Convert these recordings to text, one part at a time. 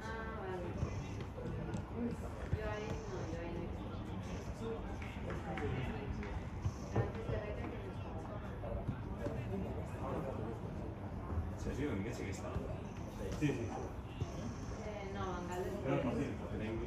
Ah, vale. Yo ahí no, yo ahí no existe. Pero antes de Reina que no estaba. Sergio invece che sta? Sì, sì. No, Bangal es Però de...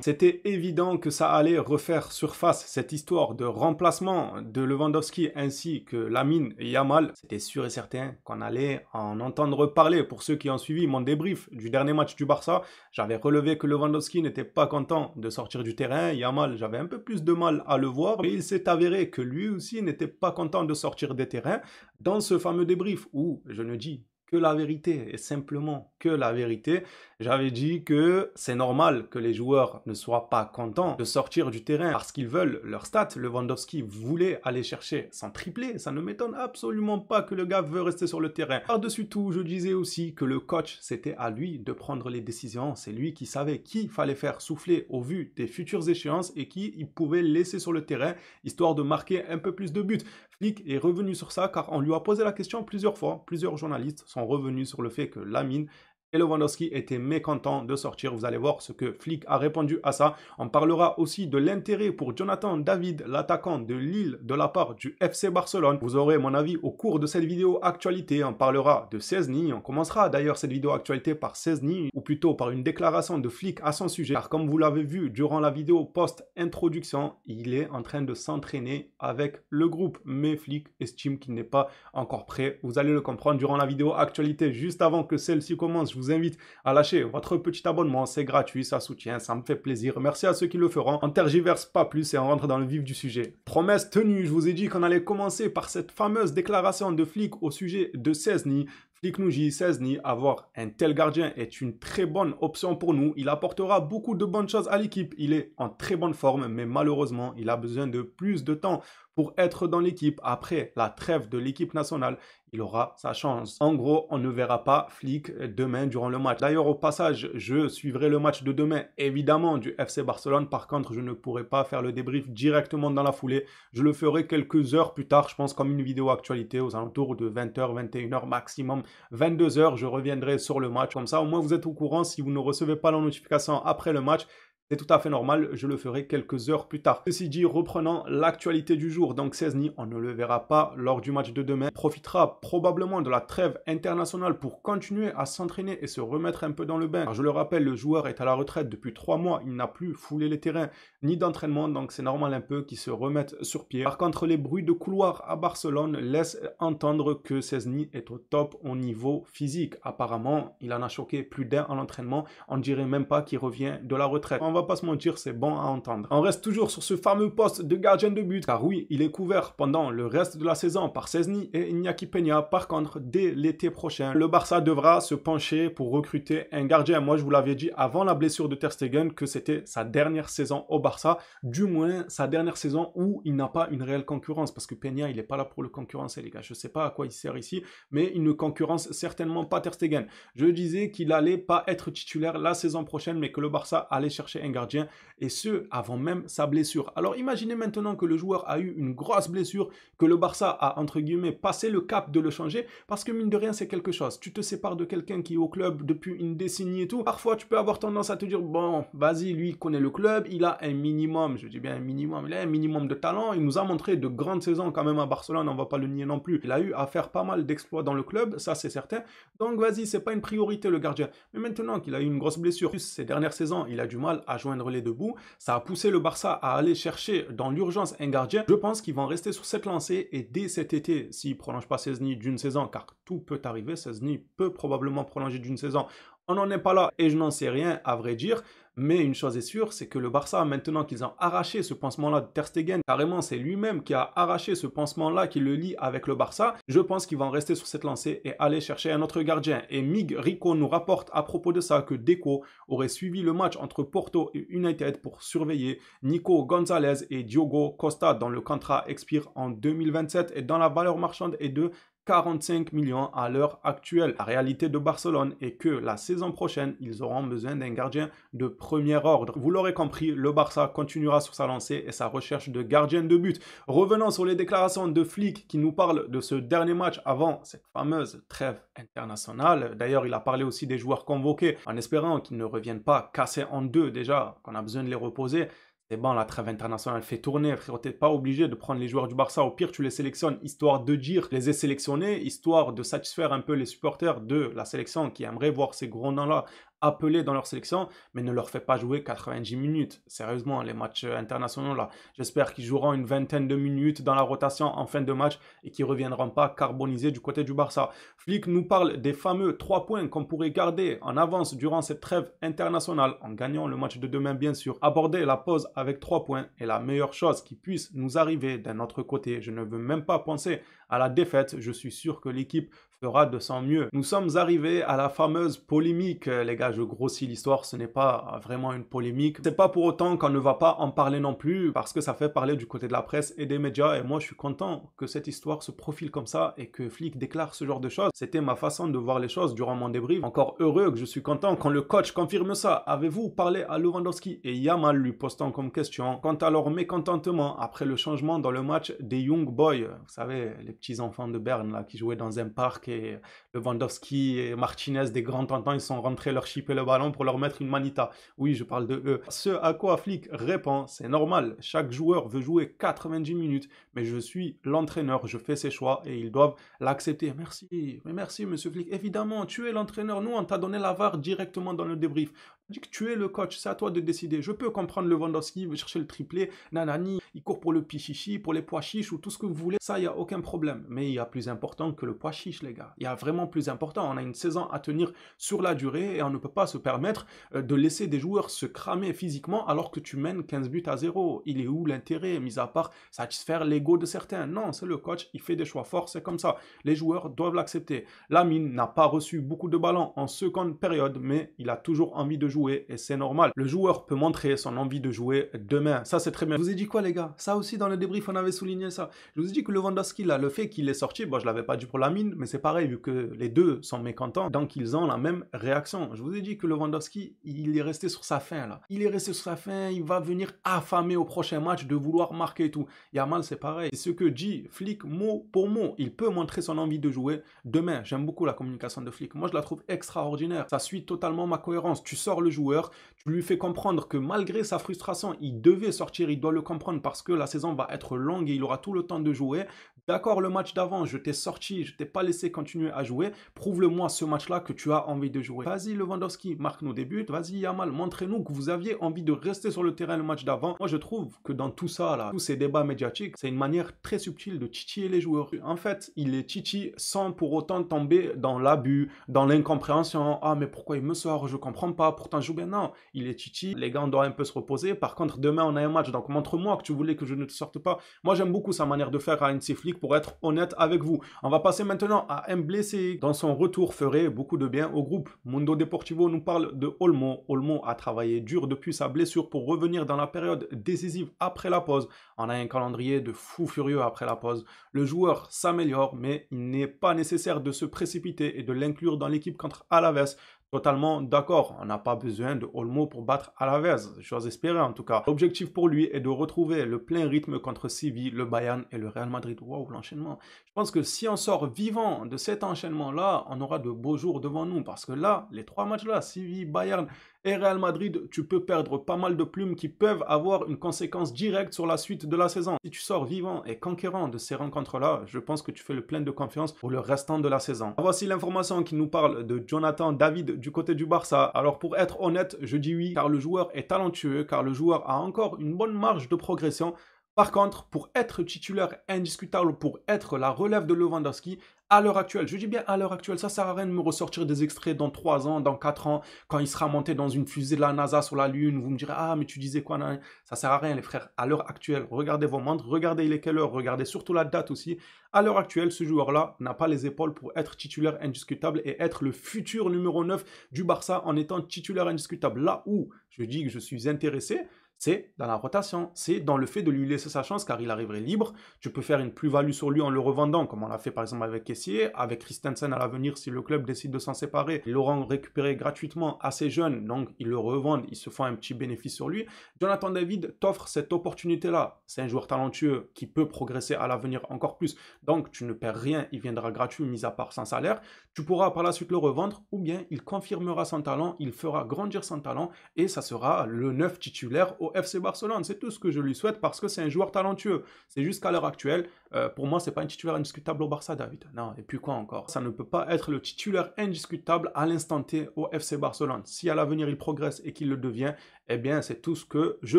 C'était évident que ça allait refaire surface, cette histoire de remplacement de Lewandowski ainsi que Lamine et Yamal. C'était sûr et certain qu'on allait en entendre parler. Pour ceux qui ont suivi mon débrief du dernier match du Barça, j'avais relevé que Lewandowski n'était pas content de sortir du terrain. Yamal, j'avais un peu plus de mal à le voir. Et il s'est avéré que lui aussi n'était pas content de sortir des terrains. Dans ce fameux débrief où je ne dis que la vérité et simplement que la vérité, j'avais dit que c'est normal que les joueurs ne soient pas contents de sortir du terrain parce qu'ils veulent leur stat. Lewandowski voulait aller chercher son triplé. Ça ne m'étonne absolument pas que le gars veut rester sur le terrain. Par-dessus tout, je disais aussi que le coach, c'était à lui de prendre les décisions. C'est lui qui savait qui fallait faire souffler au vu des futures échéances et qui il pouvait laisser sur le terrain histoire de marquer un peu plus de buts. Flick est revenu sur ça car on lui a posé la question plusieurs fois. Plusieurs journalistes sont revenus sur le fait que Lamine et Lewandowski était mécontent de sortir. Vous allez voir ce que Flick a répondu à ça. On parlera aussi de l'intérêt pour Jonathan David, l'attaquant de Lille, de la part du FC Barcelone. Vous aurez mon avis au cours de cette vidéo actualité. On parlera de Szczęsny. On commencera d'ailleurs cette vidéo actualité par Szczęsny, ou plutôt par une déclaration de Flick à son sujet. Car comme vous l'avez vu durant la vidéo post-introduction, il est en train de s'entraîner avec le groupe. Mais Flick estime qu'il n'est pas encore prêt. Vous allez le comprendre durant la vidéo actualité. Juste avant que celle-ci commence, je vous invite à lâcher votre petit abonnement, c'est gratuit, ça soutient, ça me fait plaisir. Merci à ceux qui le feront. On tergiverse pas plus et on rentre dans le vif du sujet. Promesse tenue, je vous ai dit qu'on allait commencer par cette fameuse déclaration de Flick au sujet de Szczęsny. Flick nous dit, Szczęsny, avoir un tel gardien est une très bonne option pour nous. Il apportera beaucoup de bonnes choses à l'équipe. Il est en très bonne forme, mais malheureusement, il a besoin de plus de temps pour être dans l'équipe. Après la trêve de l'équipe nationale, il aura sa chance. En gros, on ne verra pas Flick demain durant le match. D'ailleurs, au passage, je suivrai le match de demain, évidemment, du FC Barcelone. Par contre, je ne pourrai pas faire le débrief directement dans la foulée. Je le ferai quelques heures plus tard, je pense, comme une vidéo actualité, aux alentours de 20h, 21h, maximum 22h. Je reviendrai sur le match. Comme ça, au moins, vous êtes au courant. Si vous ne recevez pas la notification après le match, c'est tout à fait normal, je le ferai quelques heures plus tard. Ceci dit, reprenons l'actualité du jour. Donc Szczęsny, on ne le verra pas lors du match de demain. Il profitera probablement de la trêve internationale pour continuer à s'entraîner et se remettre un peu dans le bain. Alors, je le rappelle, le joueur est à la retraite depuis 3 mois. Il n'a plus foulé les terrains ni d'entraînement, donc c'est normal un peu qu'il se remette sur pied. Par contre, les bruits de couloir à Barcelone laissent entendre que Szczęsny est au top au niveau physique. Apparemment, il en a choqué plus d'un en entraînement. On ne dirait même pas qu'il revient de la retraite. On va pas se mentir, c'est bon à entendre. On reste toujours sur ce fameux poste de gardien de but, car oui, il est couvert pendant le reste de la saison par Szczęsny et Iñaki Peña. Par contre, dès l'été prochain, le Barça devra se pencher pour recruter un gardien. Moi, je vous l'avais dit avant la blessure de Ter Stegen que c'était sa dernière saison au Barça, du moins sa dernière saison où il n'a pas une réelle concurrence, parce que Peña, il n'est pas là pour le concurrencer, les gars. Je sais pas à quoi il sert ici, mais il ne concurrence certainement pas Ter Stegen. Je disais qu'il allait pas être titulaire la saison prochaine, mais que le Barça allait chercher un gardien, et ce, avant même sa blessure. Alors imaginez maintenant que le joueur a eu une grosse blessure, que le Barça a, entre guillemets, passé le cap de le changer, parce que mine de rien, c'est quelque chose. Tu te sépares de quelqu'un qui est au club depuis une décennie et tout, parfois tu peux avoir tendance à te dire, bon, vas-y, lui, il connaît le club, il a un minimum, je dis bien un minimum, il a un minimum de talent, il nous a montré de grandes saisons quand même à Barcelone, on va pas le nier non plus. Il a eu à faire pas mal d'exploits dans le club, ça c'est certain, donc vas-y, c'est pas une priorité le gardien. Mais maintenant qu'il a eu une grosse blessure, ces dernières saisons, il a du mal à joindre les deux bouts, ça a poussé le Barça à aller chercher dans l'urgence un gardien. Je pense qu'ils vont rester sur cette lancée et dès cet été, s'ils ne prolongent pas Szczęsny d'une saison, car tout peut arriver, Szczęsny peut probablement prolonger d'une saison. On n'en est pas là et je n'en sais rien à vrai dire, mais une chose est sûre, c'est que le Barça, maintenant qu'ils ont arraché ce pansement-là de Ter Stegen, carrément c'est lui-même qui a arraché ce pansement-là qui le lie avec le Barça, je pense qu'ils vont rester sur cette lancée et aller chercher un autre gardien. Et Mig Rico nous rapporte à propos de ça que Deco aurait suivi le match entre Porto et United pour surveiller Nico Gonzalez et Diogo Costa dont le contrat expire en 2027 et dont la valeur marchande est de 45 millions à l'heure actuelle. La réalité de Barcelone est que la saison prochaine, ils auront besoin d'un gardien de premier ordre. Vous l'aurez compris, le Barça continuera sur sa lancée et sa recherche de gardien de but. Revenons sur les déclarations de Flick qui nous parle de ce dernier match avant cette fameuse trêve internationale. D'ailleurs, il a parlé aussi des joueurs convoqués en espérant qu'ils ne reviennent pas cassés en deux déjà, qu'on a besoin de les reposer. C'est bon, la trêve internationale fait tourner, frérot, t'es pas obligé de prendre les joueurs du Barça. Au pire, tu les sélectionnes histoire de dire, je les ai sélectionnés, histoire de satisfaire un peu les supporters de la sélection qui aimeraient voir ces gros noms-là appelés dans leur sélection, mais ne leur fais pas jouer 90 minutes. Sérieusement, les matchs internationaux là, j'espère qu'ils joueront une vingtaine de minutes dans la rotation en fin de match et qu'ils ne reviendront pas carbonisés du côté du Barça. Flick nous parle des fameux 3 points qu'on pourrait garder en avance durant cette trêve internationale en gagnant le match de demain bien sûr. Aborder la pause avec 3 points est la meilleure chose qui puisse nous arriver d'un autre côté. Je ne veux même pas penser à la défaite, je suis sûr que l'équipe fera de son mieux. Nous sommes arrivés à la fameuse polémique, les gars, je grossis l'histoire, ce n'est pas vraiment une polémique. C'est pas pour autant qu'on ne va pas en parler non plus, parce que ça fait parler du côté de la presse et des médias, et moi je suis content que cette histoire se profile comme ça et que Flick déclare ce genre de choses. C'était ma façon de voir les choses durant mon débrief. Encore heureux que je suis content quand le coach confirme ça. Avez-vous parlé à Lewandowski et Yamal lui postant comme question quant à leur mécontentement après le changement dans le match des Young Boys, vous savez, les petits enfants de Berne là qui jouaient dans un parc et Lewandowski et Martinez, des grands tontons, ils sont rentrés leur chipper le ballon pour leur mettre une manita. Oui, je parle de eux. Ce à quoi Flick répond, c'est normal, chaque joueur veut jouer 90 minutes, mais je suis l'entraîneur, je fais ses choix et ils doivent l'accepter. Merci, mais merci monsieur Flick. Évidemment, tu es l'entraîneur, nous on t'a donné la VAR directement dans le débrief. Dis que tu es le coach, c'est à toi de décider. Je peux comprendre Lewandowski, il veut chercher le triplé, nanani, il court pour le pichichi, pour les pois chiches ou tout ce que vous voulez. Ça, il n'y a aucun problème. Mais il y a plus important que le pois chiche, les gars. Il y a vraiment plus important. On a une saison à tenir sur la durée et on ne peut pas se permettre de laisser des joueurs se cramer physiquement alors que tu mènes 15 buts à 0. Il est où l'intérêt, mis à part satisfaire l'ego de certains? Non, c'est le coach, il fait des choix forts, c'est comme ça. Les joueurs doivent l'accepter. Lamine n'a pas reçu beaucoup de ballons en seconde période, mais il a toujours envie de jouer et c'est normal. Le joueur peut montrer son envie de jouer demain. Ça, c'est très bien. Je vous ai dit quoi, les gars? Ça aussi, dans le débrief, on avait souligné ça. Je vous ai dit que Lewandowski, là, le fait qu'il est sorti, bon, je l'avais pas dit pour Lamine, mais c'est pareil, vu que les deux sont mécontents, donc ils ont la même réaction. Je vous ai dit que Lewandowski, il est resté sur sa faim, là. Il est resté sur sa faim, il va venir affamer au prochain match de vouloir marquer et tout. Yamal, c'est pareil. C'est ce que dit Flick mot pour mot. Il peut montrer son envie de jouer demain. J'aime beaucoup la communication de Flick. Moi, je la trouve extraordinaire. Ça suit totalement ma cohérence. Tu sors le joueur, tu lui fais comprendre que malgré sa frustration, il devait sortir, il doit le comprendre parce que la saison va être longue et il aura tout le temps de jouer. D'accord, le match d'avant, je t'ai sorti, je t'ai pas laissé continuer à jouer. Prouve-le-moi ce match-là que tu as envie de jouer. Vas-y Lewandowski, marque-nous des buts. Vas-y Yamal, montrez-nous que vous aviez envie de rester sur le terrain le match d'avant. Moi, je trouve que dans tout ça, là, tous ces débats médiatiques, c'est une manière très subtile de titiller les joueurs. En fait, il les titille sans pour autant tomber dans l'abus, dans l'incompréhension. Ah, mais pourquoi il me sort? Je comprends pas. Pourtant, je joue bien. Non, il est titille. Les gars, on doit un peu se reposer. Par contre, demain, on a un match. Donc, montre-moi que tu voulais que je ne te sorte pas. Moi, j'aime beaucoup sa manière de faire à Hansi Flick pour être honnête avec vous. On va passer maintenant à un blessé. Dans son retour, ferait beaucoup de bien au groupe. Mundo Deportivo nous parle de Olmo. Olmo a travaillé dur depuis sa blessure pour revenir dans la période décisive après la pause. On a un calendrier de fou furieux après la pause. Le joueur s'améliore, mais il n'est pas nécessaire de se précipiter et de l'inclure dans l'équipe contre Alaves. Totalement d'accord, on n'a pas besoin de Olmo pour battre Alaves, j'ose espérer en tout cas. L'objectif pour lui est de retrouver le plein rythme contre Séville, le Bayern et le Real Madrid. Waouh, l'enchaînement. Je pense que si on sort vivant de cet enchaînement-là, on aura de beaux jours devant nous. Parce que là, les 3 matchs-là, Séville, Bayern et Real Madrid, tu peux perdre pas mal de plumes qui peuvent avoir une conséquence directe sur la suite de la saison. Si tu sors vivant et conquérant de ces rencontres-là, je pense que tu fais le plein de confiance pour le restant de la saison. Voici l'information qui nous parle de Jonathan David du côté du Barça. Alors pour être honnête, je dis oui, car le joueur est talentueux, car le joueur a encore une bonne marge de progression. Par contre, pour être titulaire indiscutable, pour être la relève de Lewandowski, à l'heure actuelle, je dis bien à l'heure actuelle, ça sert à rien de me ressortir des extraits dans 3 ans, dans 4 ans, quand il sera monté dans une fusée de la NASA sur la Lune, vous me direz, ah mais tu disais quoi, non, ça sert à rien les frères, à l'heure actuelle, regardez vos montres, regardez il est quelle heure, regardez surtout la date aussi, à l'heure actuelle, ce joueur-là n'a pas les épaules pour être titulaire indiscutable et être le futur numéro 9 du Barça en étant titulaire indiscutable. Là où je dis que je suis intéressé, c'est dans la rotation, c'est dans le fait de lui laisser sa chance car il arriverait libre. Tu peux faire une plus-value sur lui en le revendant, comme on l'a fait par exemple avec Kessié, avec Christensen à l'avenir si le club décide de s'en séparer. Ils l'auront récupéré gratuitement assez jeune, donc ils le revendent, ils se font un petit bénéfice sur lui. Jonathan David t'offre cette opportunité-là. C'est un joueur talentueux qui peut progresser à l'avenir encore plus. Donc tu ne perds rien, il viendra gratuit, mis à part sans salaire. Tu pourras par la suite le revendre, ou bien il confirmera son talent, il fera grandir son talent, et ça sera le 9 titulaire au FC Barcelone. C'est tout ce que je lui souhaite parce que c'est un joueur talentueux. C'est juste qu'à l'heure actuelle, pour moi, c'est pas un titulaire indiscutable au Barça, David. Non, et puis quoi encore? Ça ne peut pas être le titulaire indiscutable à l'instant T au FC Barcelone. Si à l'avenir il progresse et qu'il le devient, eh bien, c'est tout ce que je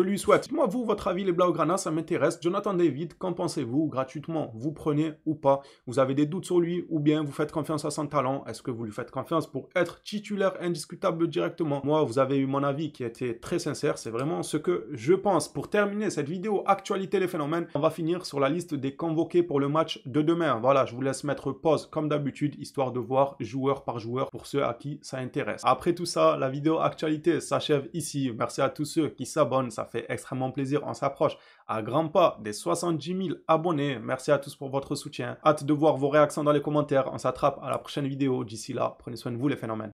lui souhaite. Dites-moi, vous, votre avis, les Blaugrana, ça m'intéresse. Jonathan David, qu'en pensez-vous? Gratuitement, vous prenez ou pas? Vous avez des doutes sur lui ou bien vous faites confiance à son talent? Est-ce que vous lui faites confiance pour être titulaire indiscutable directement? Moi, vous avez eu mon avis qui était très sincère. C'est vraiment ce que je pense. Pour terminer cette vidéo actualité les phénomènes, on va finir sur la liste des convoqués pour le match de demain. Voilà, je vous laisse mettre pause comme d'habitude, histoire de voir joueur par joueur pour ceux à qui ça intéresse. Après tout ça, la vidéo actualité s'achève ici. Merci à tous ceux qui s'abonnent, ça fait extrêmement plaisir. On s'approche à grands pas des 70 000 abonnés. Merci à tous pour votre soutien. Hâte de voir vos réactions dans les commentaires. On s'attrape à la prochaine vidéo. D'ici là, prenez soin de vous les phénomènes.